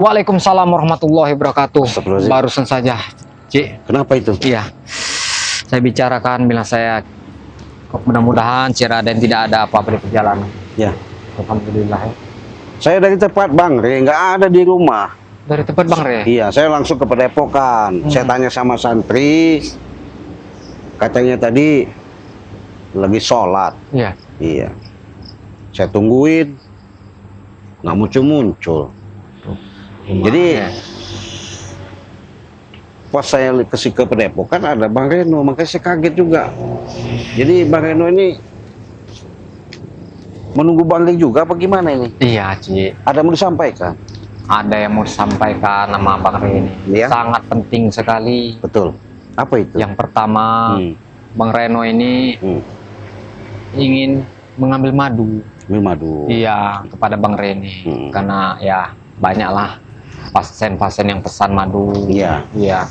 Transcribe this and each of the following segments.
Waalaikumsalam warahmatullahi wabarakatuh. Astagfirullahaladzim. Barusan saja, Cik. Kenapa itu? Iya, saya bicarakan bila saya mudah-mudahan Cik Raden tidak ada apa-apa di perjalanan. Ya. Alhamdulillah. Ya. Saya dari tempat Bang Re, nggak ada di rumah. Dari tempat Bang Re? Iya, saya langsung ke Padepokan. Saya tanya sama santri, katanya tadi lagi sholat. Iya. Iya. Saya tungguin, nggak muncul-muncul. Jadi pas saya ke Padepokan ada Bang Reno, makanya saya kaget juga. Jadi Bang Reno ini menunggu Bang Reno juga apa gimana ini? Iya, Cik. Ada mau disampaikan? Ada yang mau disampaikan nama Bang Re ini. Iya. Sangat penting sekali. Betul. Apa itu? Yang pertama, Bang Reno ini ingin mengambil madu. Madu. Iya, kepada Bang Rene. Karena ya banyaklah pasien-pasien yang pesan madu. Iya. Iya.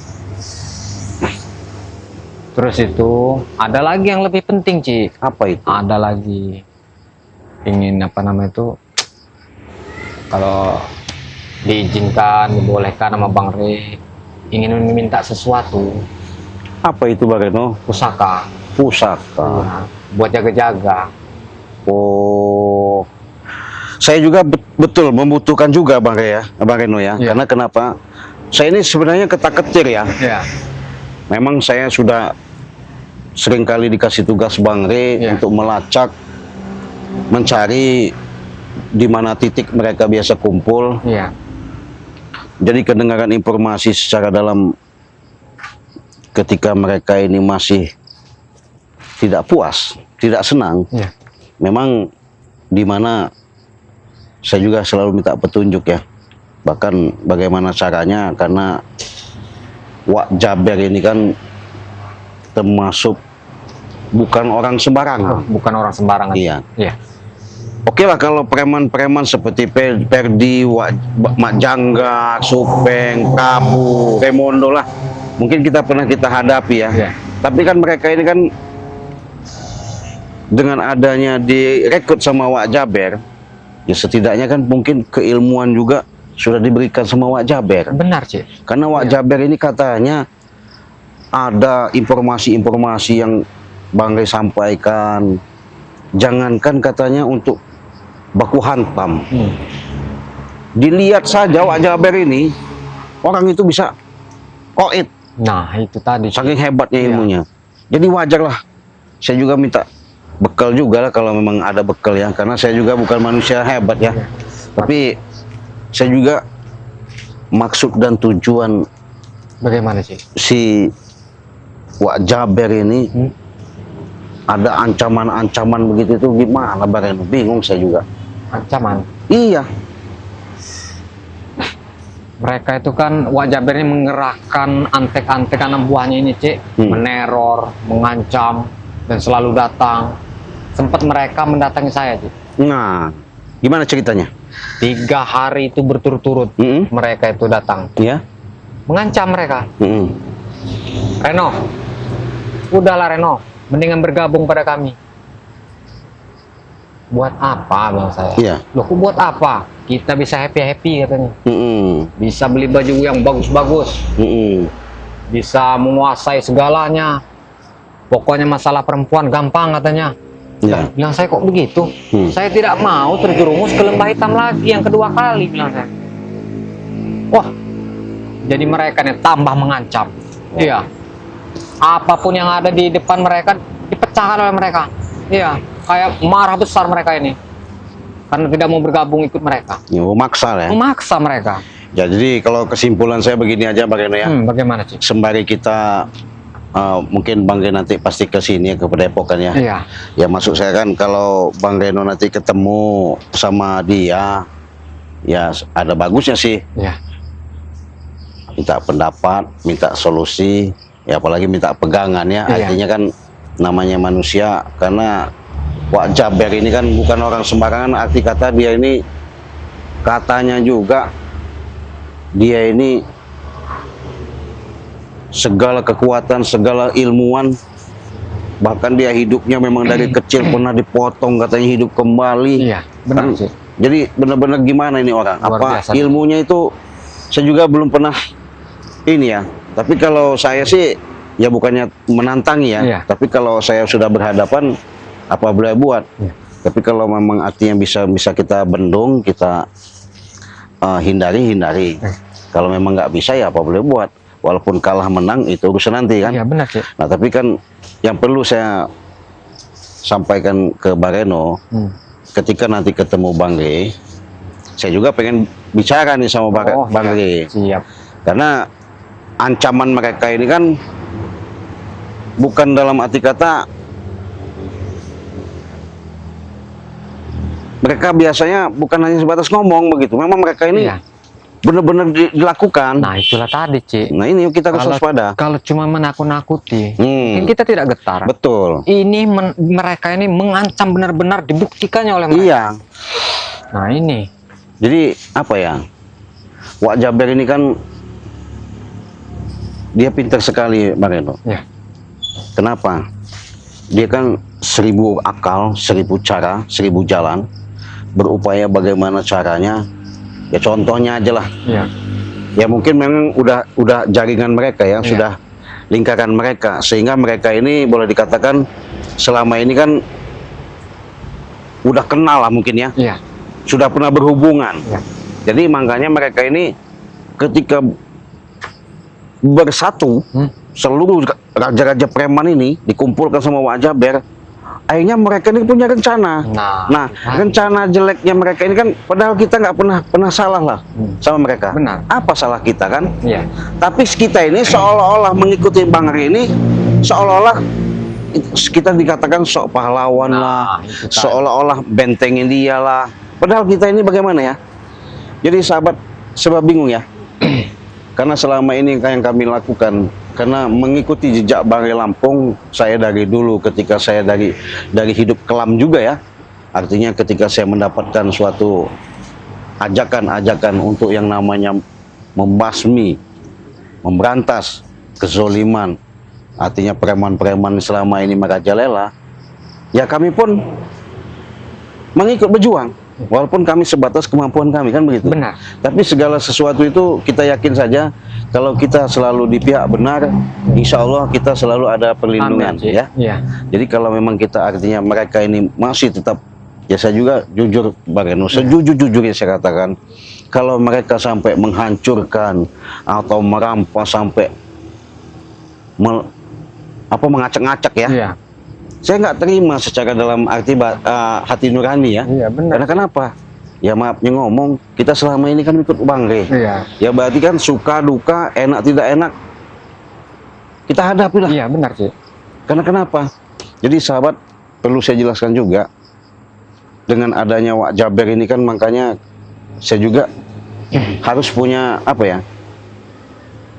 Terus itu ada lagi yang lebih penting, Cik. Apa itu? Ada lagi ingin apa namanya itu, kalau diizinkan, dibolehkan sama Bang Re, ingin meminta sesuatu. Apa itu Bang Reno? Pusaka. Pusaka. Iya, buat jaga-jaga. Oh, saya juga betul membutuhkan juga Bang Reno ya. Iya. Karena kenapa? Saya ini sebenarnya ketar-ketir ya. Iya. Memang saya sudah sering kali dikasih tugas Bang Re untuk melacak, mencari di mana titik mereka biasa kumpul. Iya. Jadi kedengaran informasi secara dalam ketika mereka ini masih tidak puas, tidak senang. Iya. Memang di mana saya juga selalu minta petunjuk ya. Bahkan bagaimana caranya, karena Wak Jaber ini kan termasuk bukan orang sembarangan. Bukan orang sembarangan. Iya. Iya. Oke lah kalau preman-preman seperti Perdi, Mak Jangga, Supeng, Prabu, Remondo lah, mungkin kita hadapi ya. Iya. Tapi kan mereka ini kan dengan adanya direkrut sama Wak Jaber, ya setidaknya kan mungkin keilmuan juga sudah diberikan sama Wak Jaber. Benar, Cik. Karena Wak Jaber ini katanya ada informasi-informasi yang Bang Re sampaikan. Jangankan katanya untuk baku hantam. Dilihat saja Wak Jaber ini, orang itu bisa koit. Nah, itu tadi. Saking hebatnya ilmunya. Jadi wajarlah saya juga minta bekal juga lah kalau memang ada bekal ya. Karena saya juga bukan manusia hebat ya. Tapi saya juga maksud dan tujuan Bagaimana, Cik? si Wak Jaber ini ada ancaman-ancaman begitu itu gimana Bang Reno? Bingung saya juga. Ancaman. Iya. Mereka itu kan Wak Jaber ini mengerahkan antek-antek anak buahnya ini, Cik, meneror, mengancam, dan selalu datang. Sempat mereka mendatangi saya, Cik. Nah, gimana ceritanya? 3 hari itu berturut-turut mereka itu datang. Ya. Mengancam mereka. Reno, udahlah Reno, mendingan bergabung pada kami. Buat apa, bilang saya? Iya. Loh, kok buat apa? Kita bisa happy-happy katanya. Bisa beli baju yang bagus-bagus. Bisa menguasai segalanya. Pokoknya masalah perempuan gampang katanya. Ya. Bilang saya, kok begitu? Saya tidak mau terjerumus ke lembah hitam lagi yang kedua kali, bilang saya. Wah, jadi mereka nih tambah mengancam. Iya. Apapun yang ada di depan mereka dipecahkan oleh mereka. Iya, kayak marah besar mereka ini. Karena tidak mau bergabung ikut mereka. Ya, memaksa ya. Memaksa mereka. Ya, jadi kalau kesimpulan saya begini aja Bang Reno ya. Bagaimana, Cik? Sembari kita mungkin Bang Reno nanti pasti ke sini ke Padepokan ya. Iya. Ya maksud saya kan kalau Bang Reno nanti ketemu sama dia, ya ada bagusnya sih. Iya. Minta pendapat, minta solusi, ya apalagi minta pegangan ya. Iya. Artinya kan namanya manusia, karena Wak Jaber ini kan bukan orang sembarangan. Arti kata dia ini, katanya juga dia ini segala kekuatan, segala ilmuwan, bahkan dia hidupnya memang dari kecil pernah dipotong katanya hidup kembali. Iya, benar sih. Jadi benar-benar gimana ini orang? Luar Apa biasa. ilmunya itu saya juga belum pernah ini ya. Tapi kalau saya sih ya bukannya menantangi ya. Iya. Tapi kalau saya sudah berhadapan, apa boleh buat. Iya. Tapi kalau memang artinya bisa kita bendung, kita hindari. Kalau memang nggak bisa ya apa boleh buat. Walaupun kalah menang itu urusan nanti kan. Iya benar sih. Nah tapi kan yang perlu saya sampaikan ke Bang Reno, ketika nanti ketemu Bang Rey, saya juga pengen bicara nih sama Bang Rey. Siap. Karena ancaman mereka ini kan bukan dalam arti kata mereka biasanya bukan hanya sebatas ngomong begitu. Memang mereka ini Iya. benar-benar dilakukan. Nah itulah tadi, Ci. Nah ini kita harus waspada. Kalau cuma menakut-nakuti, mungkin kita tidak getar. Betul. Ini mereka ini mengancam benar-benar dibuktikannya oleh mereka. Iya. Nah ini. Jadi apa ya? Wak Jaber ini kan dia pintar sekali, Bang Reno. Ya. Kenapa? Dia kan 1000 akal, 1000 cara, 1000 jalan, berupaya bagaimana caranya. Ya contohnya aja lah. Iya. Ya mungkin memang udah jaringan mereka ya, sudah lingkaran mereka, sehingga mereka ini boleh dikatakan selama ini kan udah kenal lah mungkin ya. Iya. Sudah pernah berhubungan. Iya. Jadi makanya mereka ini ketika bersatu, seluruh raja-raja preman ini dikumpulkan sama Wak Jaber, akhirnya mereka ini punya rencana. Nah, rencana jeleknya mereka ini kan, padahal kita nggak pernah salah lah sama mereka. Benar. Apa salah kita kan? Iya. Tapi kita ini seolah-olah mengikuti Bang Rey ini, seolah-olah kita dikatakan sok pahlawan lah, itu tadi. seolah-olah bentengin dia lah. Padahal kita ini bagaimana ya? Jadi sahabat, sebab bingung ya. Karena selama ini yang kami lakukan, karena mengikuti jejak Bang Rey Lampung, saya dari dulu ketika saya dari hidup kelam juga ya. Artinya ketika saya mendapatkan suatu ajakan-ajakan untuk yang namanya membasmi, memberantas kezoliman, artinya preman-preman selama ini merajalela, ya kami pun mengikut berjuang. Walaupun kami sebatas kemampuan kami, kan begitu. Benar. Tapi segala sesuatu itu kita yakin saja kalau kita selalu di pihak benar, insya Allah kita selalu ada perlindungan. Amin, ya. Iya. Jadi kalau memang kita artinya mereka ini masih tetap, ya saya juga jujur Bang Reno, sejujur-jujurnya saya katakan, kalau mereka sampai menghancurkan atau merampas sampai mengacak-ngacak ya. Iya. Saya nggak terima secara dalam arti hati nurani ya. Iya benar. Karena kenapa? Ya maafnya ngomong, kita selama ini kan ikut Bang Rey. Iya. Ya berarti kan suka duka, enak tidak enak, kita hadapi lah. Iya benar sih. Karena kenapa? Jadi sahabat, perlu saya jelaskan juga, dengan adanya Wak Jaber ini kan makanya saya juga harus punya apa ya,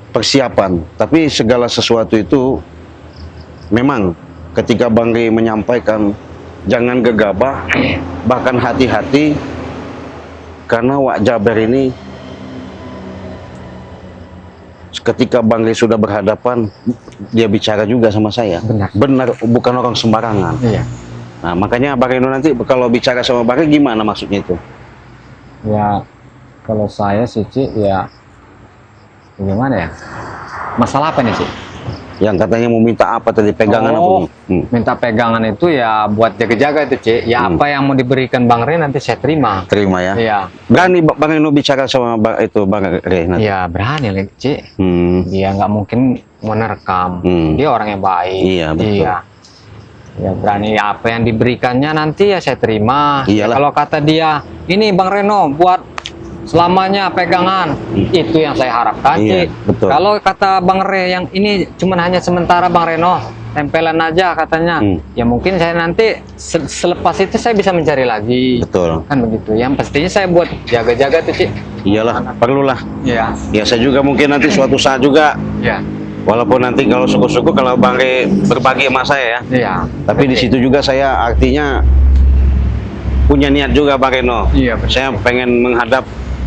persiapan. Tapi segala sesuatu itu memang ketika Bang Rey menyampaikan jangan gegabah, bahkan hati-hati, karena Wak Jaber ini ketika Bang Rey sudah berhadapan, dia bicara juga sama saya. Benar, bukan orang sembarangan. Iya. Nah makanya Bang Reno nanti kalau bicara sama Bang Rey gimana maksudnya itu? Ya kalau saya sih Ci, ya gimana ya? Masalah apa nih Ci? Yang katanya mau minta apa tadi, pegangan apa? Minta pegangan itu ya buat jaga-jaga itu Ci. Ya apa yang mau diberikan Bang Rey nanti saya terima. Terima ya. Iya. Berani Bang Reno bicara sama Bang Rey nanti? Ya berani lah Ci. Dia nggak mungkin menerkam. Dia orang yang baik. Iya betul. Iya. Ya berani, apa yang diberikannya nanti ya saya terima. Iyalah. Kalau kata dia, ini Bang Reno buat selamanya pegangan, itu yang saya harapkan. Iya, betul. Kalau kata Bang Rey yang ini cuman hanya sementara Bang Reno, tempelan aja katanya. Ya mungkin saya nanti selepas itu saya bisa mencari lagi. Betul. Kan begitu. Yang pastinya saya buat jaga-jaga tuh, Ci. Iyalah, perlulah. Iya. Ya saya juga mungkin nanti suatu saat juga, Iya. walaupun nanti kalau syukur-syukur kalau Bang Rey berbagi sama saya ya. Iya. Tapi di situ juga saya artinya punya niat juga Bang Reno. Iya, betul. Saya pengen menghadap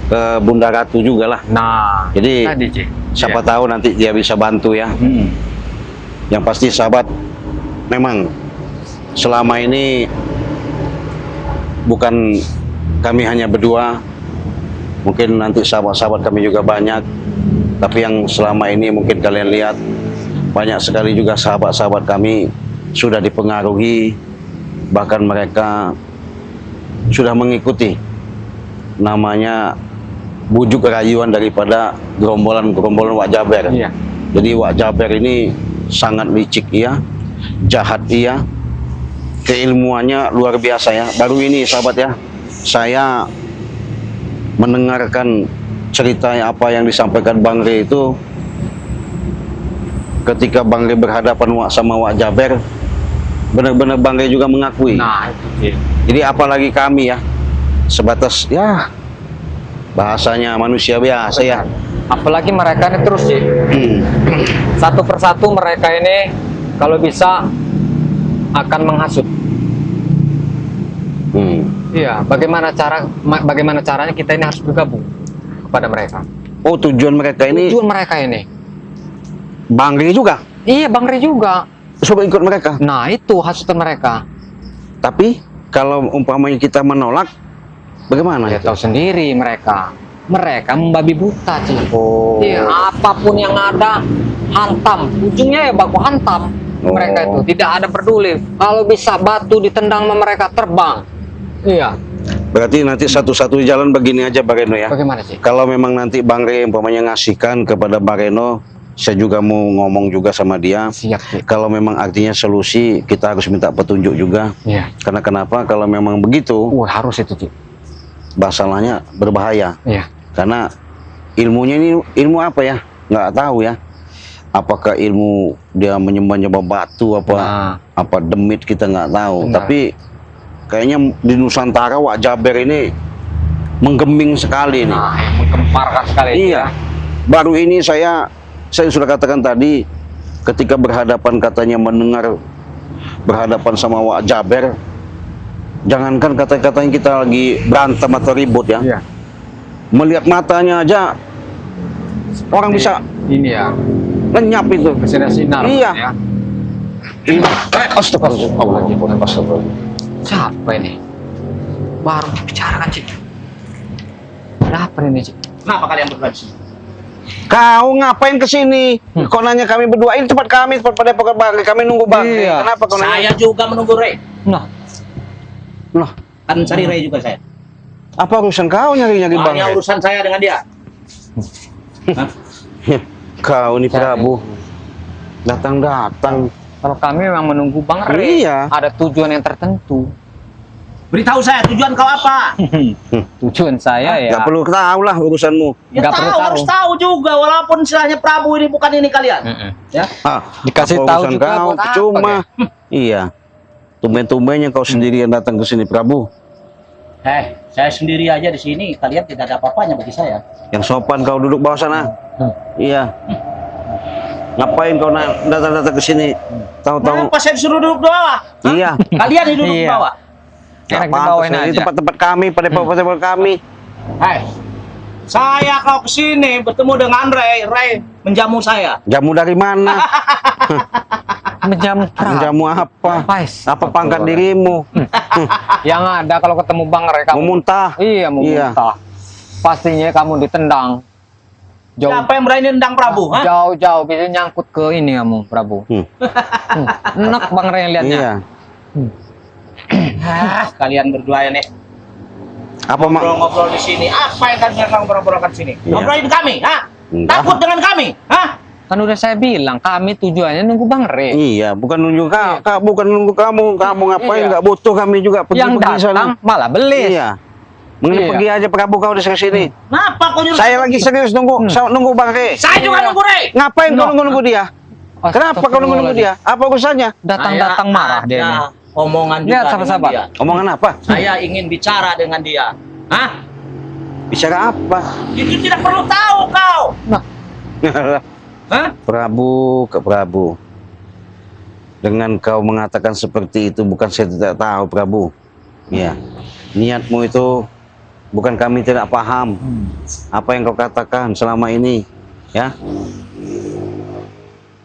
ke Bunda Ratu juga lah. Nah, jadi tadi, Ci. siapa tahu nanti dia bisa bantu ya. Yang pasti sahabat, memang selama ini bukan kami hanya berdua, Mungkin nanti sahabat-sahabat kami juga banyak. Tapi yang selama ini mungkin kalian lihat, banyak sekali juga sahabat-sahabat kami sudah dipengaruhi. Bahkan mereka sudah mengikuti namanya bujuk rayuan daripada gerombolan-gerombolan Wak Jaber. Iya. Jadi Wak Jaber ini sangat licik ia, jahat ia, keilmuannya luar biasa ya. Baru ini sahabat ya, saya mendengarkan cerita apa yang disampaikan Bang Rey itu ketika Bang Rey berhadapan sama Wak Jaber, benar-benar Bang Rey juga mengakui. Nah, itu sih. Jadi apalagi kami ya, sebatas ya bahasanya manusia biasa ya. Apalagi mereka ini terus sih. Satu persatu mereka ini kalau bisa akan menghasut. Iya, bagaimana caranya kita ini harus bergabung kepada mereka. Oh, tujuan mereka ini, Tujuan mereka ini. Bang Rey juga Iya, Bang Rey juga. coba ikut mereka. Nah, itu hasutan mereka. Tapi kalau umpamanya kita menolak, bagaimana? Ya tahu sendiri mereka. Mereka membabi buta, sih. Oh. Iya, apapun yang ada hantam. Ujungnya ya baku hantam. Mereka itu tidak ada peduli. Kalau bisa batu ditendang sama mereka terbang. Iya. Berarti nanti satu-satu jalan begini aja Bang Reno ya. Bagaimana sih? Kalau memang nanti Bang Rey umpamanya ngasihkan kepada Bang Reno, saya juga mau ngomong juga sama dia. Siap sih. Kalau memang artinya solusi, kita harus minta petunjuk juga. Iya. Karena kenapa? Kalau memang begitu, Harus itu, Cik. masalahnya berbahaya. Iya. Karena ilmunya ini ilmu apa ya? Nggak tahu ya. Apakah ilmu dia menyembah-nyembah batu apa demit, kita nggak tahu. Benar. Tapi kayaknya di Nusantara Wak Jaber ini menggembing sekali nih. Nah, yang menggemparkan sekali. Iya. Baru ini saya sudah katakan tadi, ketika berhadapan katanya mendengar berhadapan sama Wak Jaber, jangankan kata-katanya kita lagi berantem atau ribut ya. Iya. Melihat matanya aja orang bisa Ini ya. lenyap itu. Bersinar-sinar. Iya. Ya. Astagfirullahaladzim. Astagfirullahaladzim. Siapa ini? Baru bicarakan, Cik. Kenapa ini, Cik? Kenapa kalian berdua di sini? Kau ngapain kesini? Kau nanya kami berdua, ini tempat kami, tempat padepokan Bang Rey. Kami nunggu Bang Rey. Iya. Kenapa kau Saya nanya? juga menunggu Rey. Nah, Loh, Kan cari Rey juga saya. apa urusan kau nyari-nyari Bang Hanya Rey? urusan saya dengan dia. Hah? Kau nih Prabu, datang-datang. kalau kami memang menunggu Bang Rey. Iya. Ada tujuan yang tertentu. Beritahu saya tujuan kau apa? Tujuan saya ya. Gak perlu tahu lah urusanmu. Ya Nggak perlu tahu, tahu. harus tahu juga walaupun istilahnya Prabu ini bukan ini kalian. Ya. Dikasih Apa tahu urusan juga kau, buat apa, cuma. Iya. Tumben-tumbennya kau sendirian datang ke sini Prabu. Saya sendiri aja di sini, kalian tidak ada apa-apanya bagi saya. Yang sopan kau duduk bawah sana. Iya. Ngapain kau datang-datang ke sini? Tahu-tahu. Kenapa saya disuruh duduk di bawah? Hah? Iya. Kalian yang duduk di Iya. bawah. Enak Apaan dibawain tuh, ini aja. tempat-tempat kami, padepokan kami. Saya kalau kesini bertemu dengan Rey menjamu saya. Jamu dari mana? Menjamu Jamu apa? Pais. Apa pangkat dirimu? Yang ada kalau ketemu Bang Rey kamu. Mau muntah? Iya, mau Iya. muntah. Pastinya kamu ditendang. Jauh, Siapa yang berani nendang Prabu? Hah? jauh-jauh bisa nyangkut ke ini kamu, Prabu. Enak Bang Rey lihatnya. Iya. Kalian berdua ya nih. Apa mak? Ngobrol-ngobrol di sini. Apa yang kalian ngobrol-ngobrol di sini? Iya. Ngobrolin kami, ha? Enggak. Takut dengan kami, ha? Kan udah saya bilang, kami tujuannya nunggu Bang Rey. Iya, bukan nunggu kau, bukan nunggu kamu. Kamu ngapain? Iya. Nggak butuh kami juga Yang pergi datang malah belis. Iya. Mending Iya. pergi aja Prabu kau udah sini. Kenapa kau nyuruh? Saya lagi serius nunggu Bang Rey. Saya juga Iya. nunggu Rey. Ngapain kau Noh. nunggu dia? Kenapa kau nunggu dia? Apa urusannya? Datang-datang marah dia ini. Omongan Lihat, juga dengan sahabat-sahabat. dia. Omongan apa? Saya ingin bicara dengan dia. Hah? Bicara apa? Itu tidak perlu tahu kau. Hah? Prabu, ke Prabu. Dengan kau mengatakan seperti itu, bukan saya tidak tahu, Prabu. Ya, niatmu itu bukan kami tidak paham. Apa yang kau katakan selama ini, ya?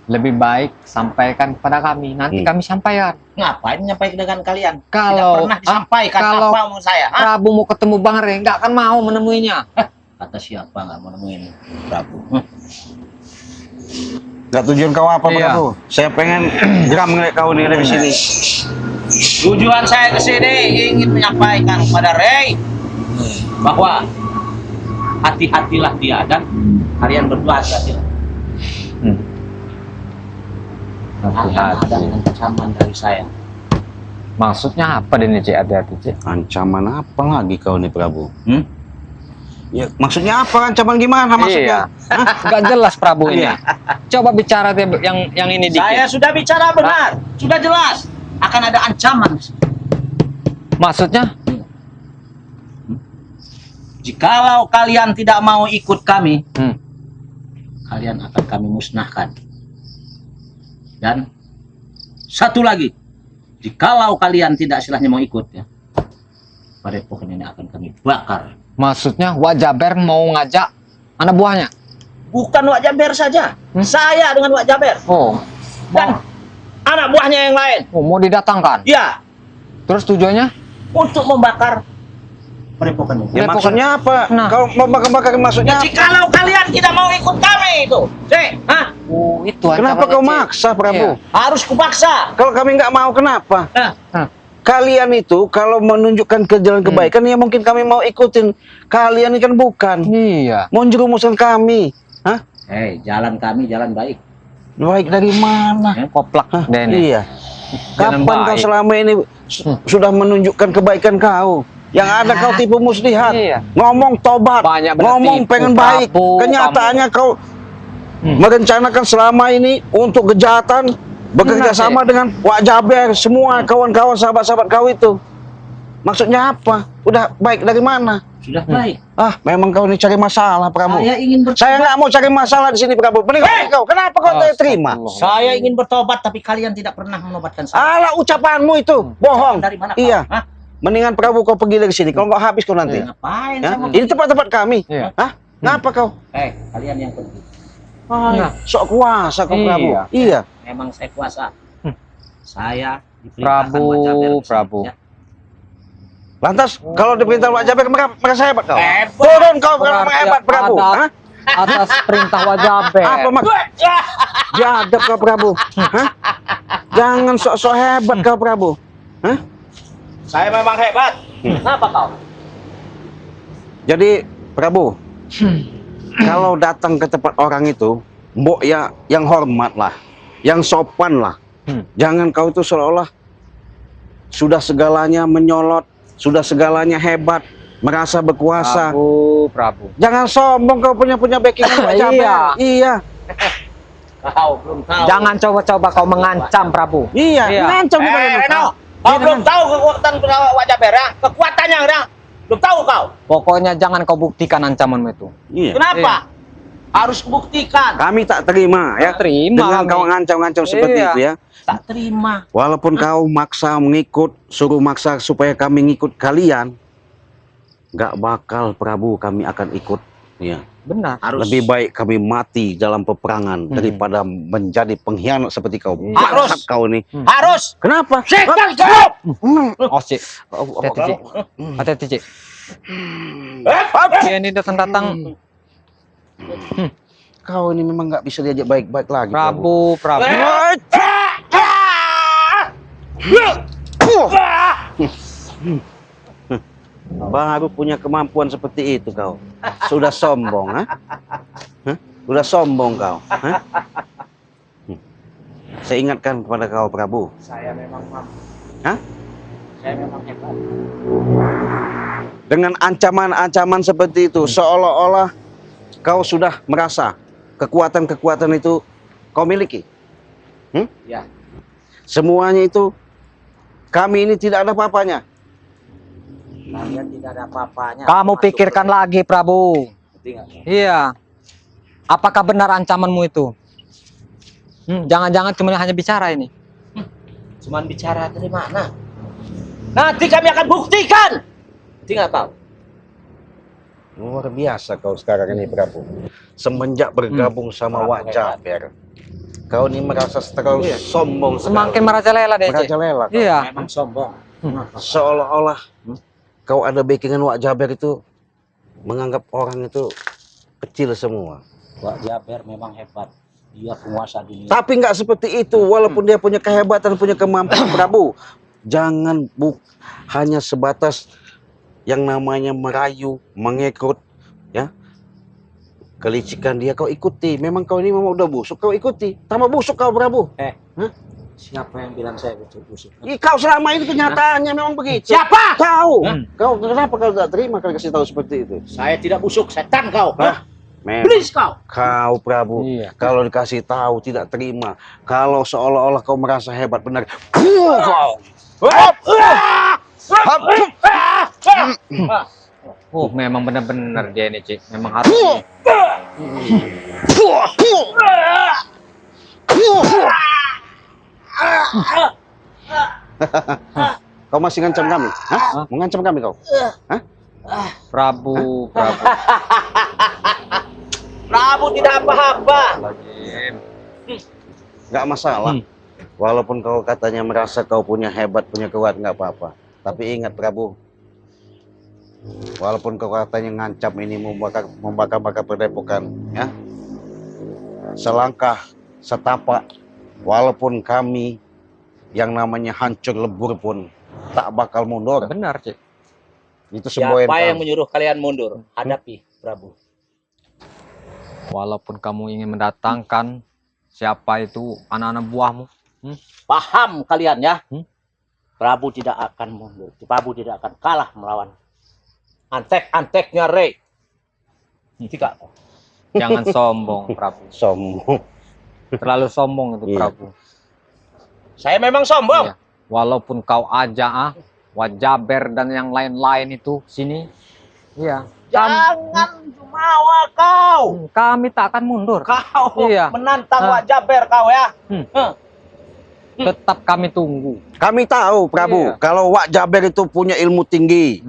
Lebih baik sampaikan kepada kami. Nanti kami sampaikan. Ngapain nyampai dengan kalian? Kalau- tidak pernah disampaikan kalau- apa omong saya. Hah? Prabu mau ketemu Bang Rey, nggak akan mau menemuinya. Kata siapa nggak mau nemuin Prabu? Gak tujuan kau apa Iya. Prabu? Saya pengen geram ngeliat kau nih dari sini. Tujuan saya ke sini ingin menyampaikan kepada Ray bahwa hati-hatilah dia dan kalian berdua hati-hatilah. Akan ada ancaman dari saya. Maksudnya apa ini, Cik? Hati-hati, Cik. Ancaman apa lagi kau nih Prabu? Ya, maksudnya apa? Ancaman gimana maksudnya? Gak jelas Prabu ini. Iya. Coba bicara yang ini dikit. Saya sudah bicara benar, sudah jelas. Akan ada ancaman. Maksudnya? Jikalau kalian tidak mau ikut kami, Hmm. kalian akan kami musnahkan. Dan satu lagi, jikalau kalian tidak istilahnya mau ikut ya, padepokan ini akan kami bakar. Maksudnya Wak Jaber mau ngajak anak buahnya? Bukan Wak Jaber saja, saya dengan Wak Jaber Oh, dan anak buahnya yang lain. mau didatangkan? Ya, Terus tujuannya? untuk membakar padepokan ini. Ya Padepokan. maksudnya apa? Nah. Kau mau bakar-bakar maksudnya? Ya, jikalau kalian tidak mau ikut kami itu, Oh, itu Kenapa ancamannya, kau Cik. maksa Prabu? Iya. harus kupaksa. Kalau kami nggak mau kenapa? Nah, Kalian itu kalau menunjukkan ke jalan kebaikan ya mungkin kami mau ikutin. Kalian ini kan bukan. Iya. Mau jerumuskan kami. Hah? jalan kami jalan baik. Baik dari mana? Koplak Hah? Denny. Iya. Jalan Kapan kau baik. selama ini sudah menunjukkan kebaikan kau? Yang ada kau tipu muslihat. Iya. Ngomong tobat. Banyak benar Ngomong tipu, pengen baik. Prabu, Kenyataannya kau merencanakan selama ini untuk kejahatan. Bekerja Benar, sama dengan Wak Jaber. Semua kawan-kawan sahabat-sahabat kau itu. Maksudnya apa? Udah baik dari mana? Sudah baik. Ah, memang kau ini cari masalah, Prabu. Saya ingin Saya nggak mau cari masalah di sini, Prabu. Mending kau. Kenapa kau tidak terima? Saya ingin bertobat tapi kalian tidak pernah menobatkan saya. Alah, ucapanmu itu bohong. Dari mana kau? Iya. Hah? Mendingan Prabu kau pergi dari sini. Kalau nggak habis kau nanti. Ngapain Ya? saya mau Ini tempat-tempat kami. Iya. Hah? Ngapa kau? kalian yang pergi. Nah. Sok kuasa kau, Prabu. Iya. Iya. Memang saya kuasa. Saya diperintahkan Prabu, Wak Jaber ke sini, Prabu. ya. Lantas kalau diperintah Wak Jaber merasa hebat kau? Hebat. Turun kau kalau Berarti hebat, Prabu. ada- Hah? Atas perintah Wak Jaber. Apa maksud? Jadab kau, Prabu. Hah? Jangan sok-sok hebat kau, Prabu. Hah? Saya memang hebat. Kenapa kau? Jadi, Prabu, kalau datang ke tempat orang itu, mbok ya yang hormat lah, yang sopan lah. Jangan kau itu seolah-olah sudah segalanya menyolot, sudah segalanya hebat, merasa berkuasa. Prabu. Jangan sombong kau punya backing Wak Jaber. Iya. Iya. Kau belum tahu. Jangan coba-coba kau mengancam Prabu. Iya, Iya. ngancam kita ini. Reno, kau belum tahu kekuatan Wak Jaber ya? Kekuatannya udah belum tahu kau. Pokoknya jangan kau buktikan ancamanmu itu. Iya. Kenapa? Harus buktikan. Kami tak terima ya. Terima Dengan kami. kau ngancam-ngancam seperti Iya. itu ya. Tak terima. Walaupun kau maksa mengikut, suruh maksa supaya kami ngikut kalian, nggak bakal Prabu kami akan ikut. Ya. Benar. Harus. Lebih baik kami mati dalam peperangan daripada menjadi pengkhianat seperti kau. Harus. Bangsat kau nih. Harus. Kenapa? Setan kau. Oh, Cik. Hati-hati, Cik. Hati-hati, Cik. Dia ini datang-datang. Kau ini memang nggak bisa diajak baik-baik lagi. Prabu. Baru punya kemampuan seperti itu kau. Sudah sombong, ha? Hah? Sudah sombong kau. Hah? Saya ingatkan kepada kau, Prabu. Saya memang mampu. Hah? Saya memang hebat. Dengan ancaman-ancaman seperti itu, seolah-olah kau sudah merasa kekuatan-kekuatan itu kau miliki. Ya. Semuanya itu kami ini tidak ada apa-apanya. Kalian tidak ada apa-apanya. Kamu pikirkan lagi, Prabu. Iya. Apakah benar ancamanmu itu? Jangan-jangan cuma hanya bicara ini. Cuman bicara dari mana? Nanti kami akan buktikan. Tinggal tahu. Luar biasa kau sekarang ini, Prabu. Semenjak bergabung sama Wak Jaber, kau ini merasa terlalu sombong sekali. Semakin merajalela deh, Cik. Merajalela kau. Iya. Memang sombong. Seolah-olah kau ada backingan Wak Jaber itu menganggap orang itu kecil semua. Wak Jaber memang hebat. Dia penguasa dunia. Tapi nggak seperti itu, walaupun dia punya kehebatan, punya kemampuan, Prabu. Jangan hanya sebatas yang namanya merayu, mengekrut, ya. Kelicikan dia kau ikuti. Memang kau ini memang udah busuk, kau ikuti. Tambah busuk kau, Prabu. Siapa yang bilang saya busuk? Kau selama ini kenyataannya memang begitu. Siapa? Kau. Kau kenapa kau nggak terima kalau kasih tahu seperti itu? Saya tidak busuk, setan kau. Memang. Belis kau. Kau, Prabu, Iya. kalau dikasih tahu tidak terima. Kalau seolah-olah kau merasa hebat benar. Kau. Oh, memang benar-benar dia ini, Cik. Memang harus. Kau masih ngancam kami? Hah? Mengancam kami kau? Hah? Prabu, Prabu. Prabu tidak apa-apa. Nggak masalah. Walaupun kau katanya merasa kau punya hebat, punya kuat, nggak apa-apa. Tapi ingat, Prabu. Walaupun kau katanya ngancam ini membakar-bakar padepokan, ya. Selangkah, setapak, walaupun kami yang namanya hancur lebur pun tak bakal mundur. Benar, Cik. Itu semboyan Siapa yang kami. menyuruh kalian mundur? Hadapi, Prabu. Walaupun kamu ingin mendatangkan siapa itu anak-anak buahmu. Paham kalian ya? Hmm? Prabu tidak akan mundur. Prabu tidak akan kalah melawan antek-anteknya Rey. Tidak. Jangan sombong, Prabu. Sombong. Terlalu sombong itu, Iya. Prabu. Saya memang sombong. Iya. Walaupun kau aja Wajaber dan yang lain-lain itu sini. Iya. Jangan jumawa kau. Kami tak akan mundur. Kau Iya. menantang Ah. Wak Jaber kau ya. Tetap kami tunggu. Kami tahu, Prabu, Iya. kalau Wak Jaber itu punya ilmu tinggi,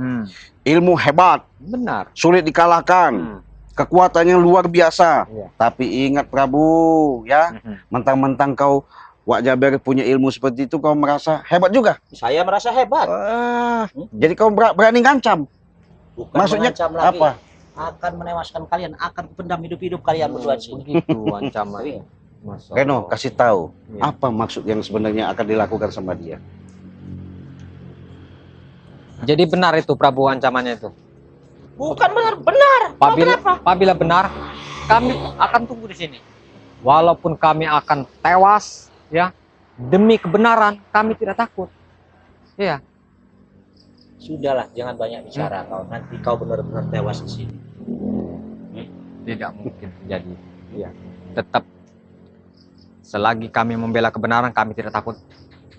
ilmu hebat, Benar. sulit dikalahkan, kekuatannya luar biasa. Iya. Tapi ingat, Prabu, ya, mentang-mentang kau Wak Jaber punya ilmu seperti itu, kau merasa hebat juga. Saya merasa hebat. Jadi kau berani ngancam. Bukan Maksudnya mengancam lagi. apa? Akan menewaskan kalian, akan kupendam hidup-hidup kalian berdua di sini. Begitu ancaman. Masya Reno, Allah. kasih tahu Iya. apa maksud yang sebenarnya akan dilakukan sama dia. Jadi benar itu Prabu ancamannya itu. Bukan benar. Apabila benar, kami akan tunggu di sini. Walaupun kami akan tewas, ya, demi kebenaran kami tidak takut. Iya. Sudahlah, jangan banyak bicara kau. Nanti kau benar-benar tewas di sini. Tidak mungkin terjadi. Iya. Tetap selagi kami membela kebenaran kami tidak takut.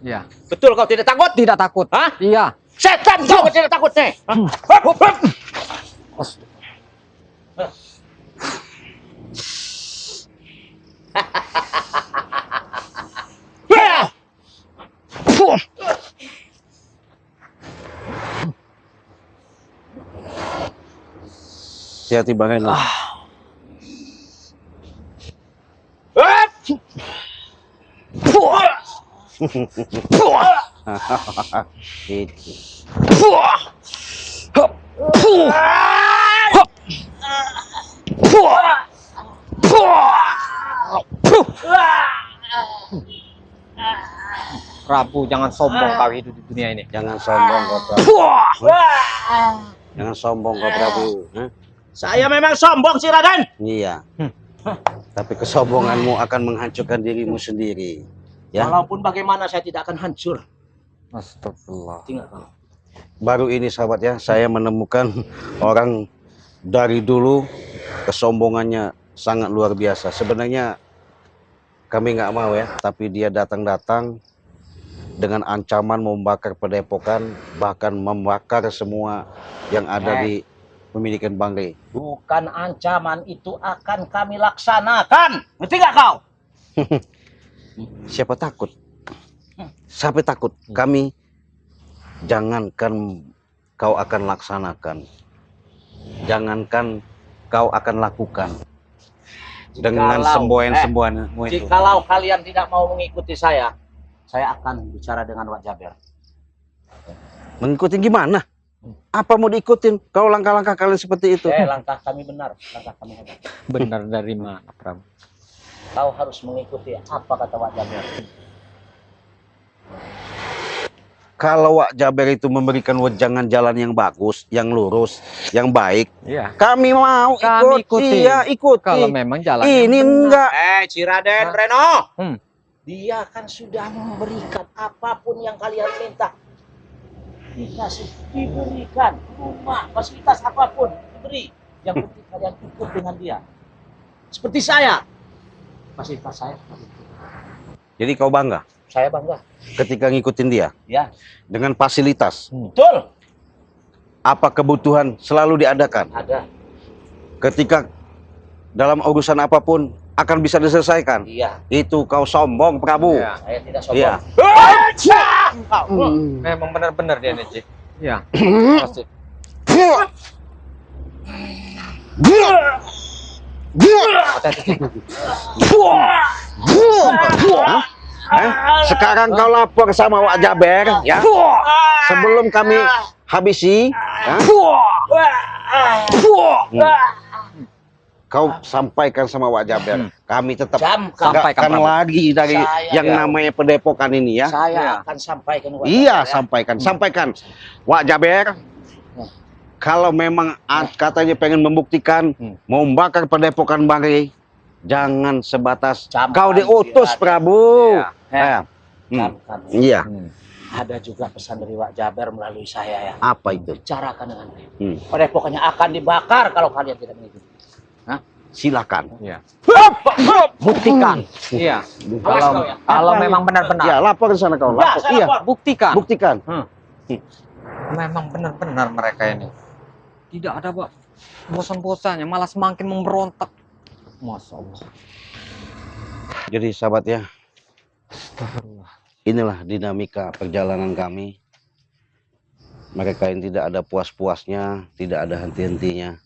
Iya. Betul kau tidak takut? Tidak takut. Hah? Iya. Setan kau tidak takut nih. Hati-hati Bang Reno. Gitu. Prabu jangan sombong kau hidup di dunia ini. Jangan sombong kau Prabu. Jangan sombong kau Prabu. Hah? Saya memang sombong si Raden. Iya. Tapi kesombonganmu akan menghancurkan dirimu sendiri. Ya. Walaupun bagaimana saya tidak akan hancur. Astagfirullah. Tinggal kau. Baru ini sahabat ya, saya menemukan orang dari dulu kesombongannya sangat luar biasa. Sebenarnya kami nggak mau ya, tapi dia datang-datang dengan ancaman membakar padepokan, bahkan membakar semua yang ada di pemilikan Bang Rey. Bukan ancaman itu akan kami laksanakan. Ngerti nggak kau? Siapa takut? Siapa takut? Kami jangankan kau akan laksanakan, jangankan kau akan lakukan dengan semboyan-semboyanmu itu. Jikalau kalian tidak mau mengikuti saya akan bicara dengan Wak Jaber. Mengikuti gimana? Apa mau diikutin kalau langkah-langkah kalian seperti itu? Langkah kami benar, langkah kami hebat. Benar dari mana, Prabu? Kau harus mengikuti apa kata Wak Jaber. Kalau Wak Jaber itu memberikan wejangan jalan yang bagus, yang lurus, yang baik, Iya. kami mau Kami ikut. ikuti. Iya, ikuti. Kalau memang jalan Ini yang benar. enggak. Ciraden Hah? Reno. Dia Dia kan sudah memberikan apapun yang kalian minta. Dikasih, diberikan rumah, fasilitas apapun diberi. Yang penting kalian ikut dengan dia. Seperti saya. Fasilitas saya seperti itu. Jadi kau bangga Saya bangga. ketika ngikutin dia Ya, dengan fasilitas. betul. Apa kebutuhan selalu diadakan. Ada. Ketika dalam urusan apapun akan bisa diselesaikan. Iya. Itu kau sombong, Prabu. Iya. Saya tidak sombong. Iya. memang benar-benar dia nih, Cik. Iya. Pasti. Hati-hati, Cik. Hah? Sekarang kau lapor sama Wak Jaber, ya. Sebelum kami habisi, ya. Kau sampaikan sama Wak Jaber. Kami tetap Jam, Sampaikan, sampaikan Prabu. lagi dari Saya, yang ya. namanya Padepokan ini, ya. Saya Iya. akan sampaikan. Wak Iya, Jaber, ya. sampaikan. Wak Jaber, kalau memang katanya pengen membuktikan, mau membakar Padepokan Bangre, jangan sebatas Camkan kau diutus, Ciraden. Prabu. Iya. Jam kami. Iya. Ada juga pesan dari Wak Jaber melalui saya ya. Apa itu? Bicarakan dengan dia. Hmm. Padepokannya akan dibakar kalau kalian tidak mengikuti. Silakan. Iya. Buktikan. Iya. Awas kau ya. Kalau Apa memang benar-benar. Ya, lapor ke sana kau. Ya, Lapor. saya Iya, lapor. Buktikan. buktikan. Memang benar-benar mereka ini. Tidak ada, Pak. Bosan-bosannya, malah semakin memberontak. Masya Allah. Jadi sahabat ya, Astagfirullah. inilah dinamika perjalanan kami. Mereka yang tidak ada puas-puasnya, tidak ada henti-hentinya.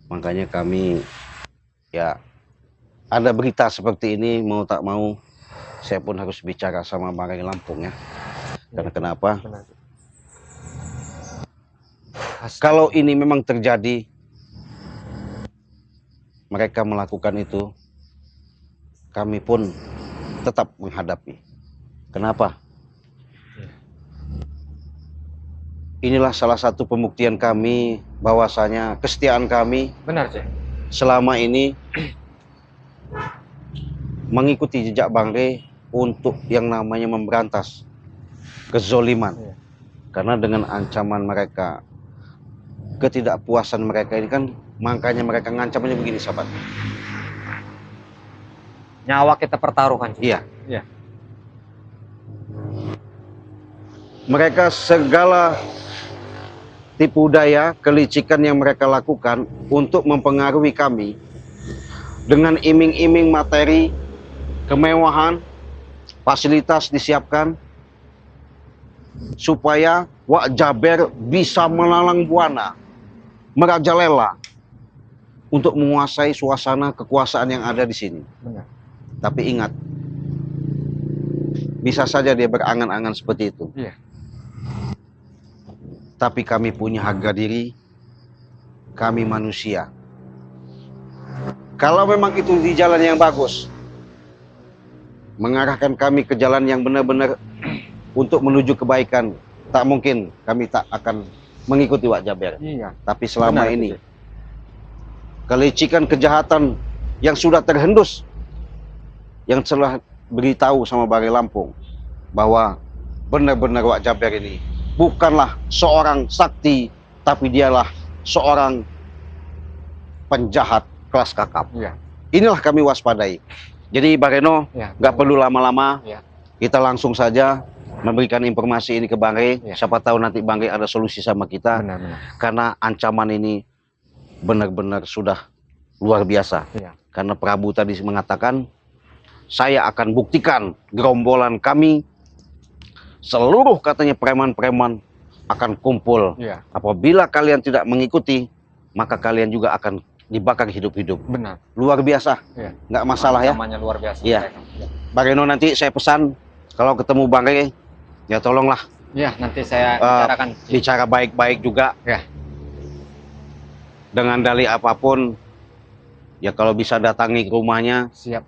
Makanya kami, ya, ada berita seperti ini, mau tak mau, saya pun harus bicara sama Bangre Lampung ya. Karena kenapa? Benar. Kalau ini memang terjadi, mereka melakukan itu, kami pun tetap menghadapi. Kenapa? Inilah salah satu pembuktian kami bahwasanya kesetiaan kami Benar, Cik. selama ini mengikuti jejak Bangre untuk yang namanya memberantas kezoliman. Iya. Karena dengan ancaman mereka, ketidakpuasan mereka ini kan, makanya mereka ngancamnya begini, sahabat. Nyawa kita pertaruhkan, Cik. Iya. Iya. Mereka segala tipu daya, kelicikan yang mereka lakukan untuk mempengaruhi kami dengan iming-iming materi, kemewahan, fasilitas disiapkan supaya Wak Jaber bisa melalang buana, merajalela untuk menguasai suasana kekuasaan yang ada di sini. Benar. Tapi ingat, bisa saja dia berangan-angan seperti itu. Iya. Tapi kami punya harga diri, kami manusia. Kalau memang itu di jalan yang bagus, mengarahkan kami ke jalan yang benar-benar untuk menuju kebaikan, tak mungkin kami tak akan mengikuti Wak Jaber. Iya. Tapi selama Benar, ini, Cik. kelicikan kejahatan yang sudah terhendus, yang telah beritahu sama Bangre Lampung bahwa benar-benar Wak Jaber ini bukanlah seorang sakti, tapi dialah seorang penjahat kelas kakap. Iya. Inilah kami waspadai. Jadi Bang Reno, Iya. nggak perlu lama-lama, Iya. kita langsung saja memberikan informasi ini ke Bangre. Iya. Siapa tahu nanti Bangre ada solusi sama kita, Benar-benar. karena ancaman ini benar-benar sudah luar biasa. Iya. Karena Prabu tadi mengatakan, saya akan buktikan gerombolan kami, seluruh katanya preman-preman akan kumpul. Iya. Apabila kalian tidak mengikuti, maka kalian juga akan dibakar hidup-hidup. Benar. Luar biasa, Iya. nggak masalah ya. Namanya luar biasa. Iya. mereka. Iya. Bang Reno, nanti saya pesan, kalau ketemu Bang Rey, ya tolonglah Ya, nanti saya Eh, bicarakan. bicara baik-baik juga. Ya. Dengan dalih apapun, ya kalau bisa datangi ke rumahnya Siap.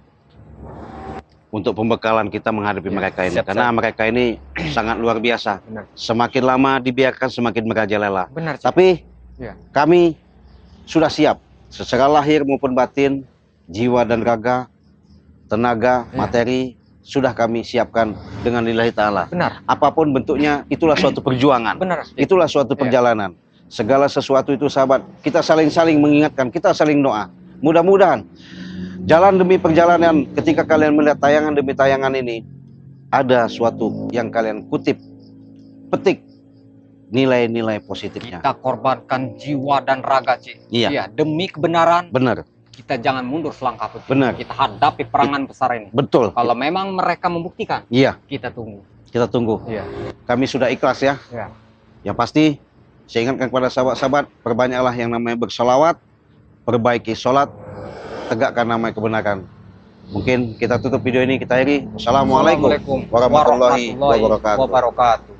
untuk pembekalan kita menghadapi Ya, mereka ini. siap, Karena siap. mereka ini sangat luar biasa. Benar. Semakin lama dibiarkan semakin merajalela. Benar, Cik. Tapi Ya. kami sudah siap secara lahir maupun batin, jiwa dan raga, tenaga, Ya. materi sudah kami siapkan dengan lillahi ta'ala. Benar. Apapun bentuknya, itulah suatu perjuangan. Benar. Cik. Itulah suatu Ya. perjalanan. Segala sesuatu itu sahabat, kita saling-saling mengingatkan, kita saling doa. Mudah-mudahan jalan demi perjalanan ketika kalian melihat tayangan demi tayangan ini, ada suatu yang kalian kutip, petik nilai-nilai positifnya. Kita korbankan jiwa dan raga, Cik. Iya. Ya, demi kebenaran. Benar, Kita jangan mundur selangkah pun. Benar. Kita hadapi perangan besar ini. betul. Kalau memang mereka membuktikan, Iya, kita tunggu. kita tunggu. Iya. Kami sudah ikhlas ya. Ya. Yang pasti, saya ingatkan kepada sahabat-sahabat, perbanyaklah yang namanya bersolawat, perbaiki sholat, tegakkan namanya kebenaran. Mungkin kita tutup video ini, kita akhiri. Wassalamualaikum warahmatullahi wabarakatuh.